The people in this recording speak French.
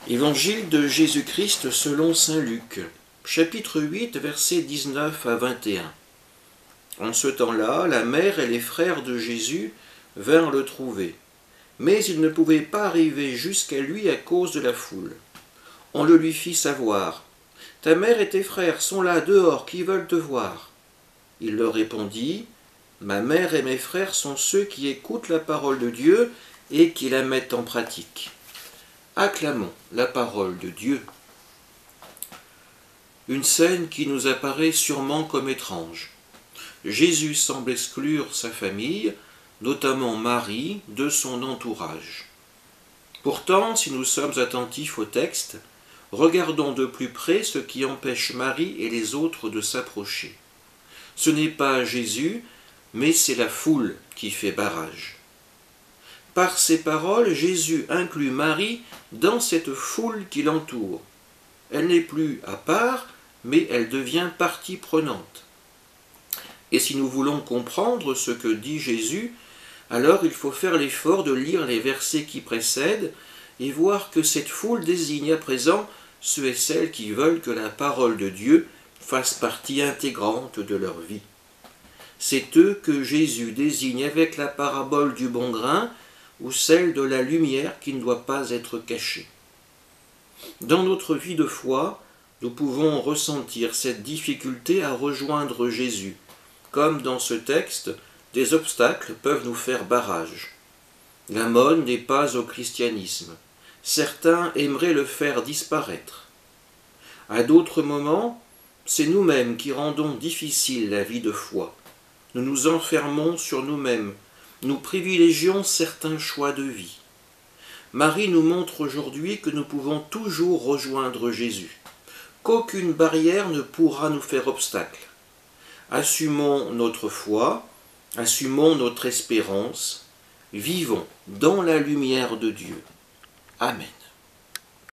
Évangile de Jésus-Christ selon saint Luc, chapitre 8, versets 19 à 21. En ce temps-là, la mère et les frères de Jésus vinrent le trouver, mais ils ne pouvaient pas arriver jusqu'à lui à cause de la foule. On le lui fit savoir. « Ta mère et tes frères sont là dehors qui veulent te voir. » Il leur répondit, « Ma mère et mes frères sont ceux qui écoutent la parole de Dieu et qui la mettent en pratique. » Acclamons la parole de Dieu. Une scène qui nous apparaît sûrement comme étrange. Jésus semble exclure sa famille, notamment Marie, de son entourage. Pourtant, si nous sommes attentifs au texte, regardons de plus près ce qui empêche Marie et les autres de s'approcher. Ce n'est pas Jésus, mais c'est la foule qui fait barrage. Par ces paroles, Jésus inclut Marie dans cette foule qui l'entoure. Elle n'est plus à part, mais elle devient partie prenante. Et si nous voulons comprendre ce que dit Jésus, alors il faut faire l'effort de lire les versets qui précèdent et voir que cette foule désigne à présent ceux et celles qui veulent que la parole de Dieu fasse partie intégrante de leur vie. C'est eux que Jésus désigne avec la parabole du bon grain ou celle de la lumière qui ne doit pas être cachée. Dans notre vie de foi, nous pouvons ressentir cette difficulté à rejoindre Jésus. Comme dans ce texte, des obstacles peuvent nous faire barrage. La mode n'est pas au christianisme. Certains aimeraient le faire disparaître. À d'autres moments, c'est nous-mêmes qui rendons difficile la vie de foi. Nous nous enfermons sur nous-mêmes. Nous privilégions certains choix de vie. Marie nous montre aujourd'hui que nous pouvons toujours rejoindre Jésus, qu'aucune barrière ne pourra nous faire obstacle. Assumons notre foi, assumons notre espérance, vivons dans la lumière de Dieu. Amen.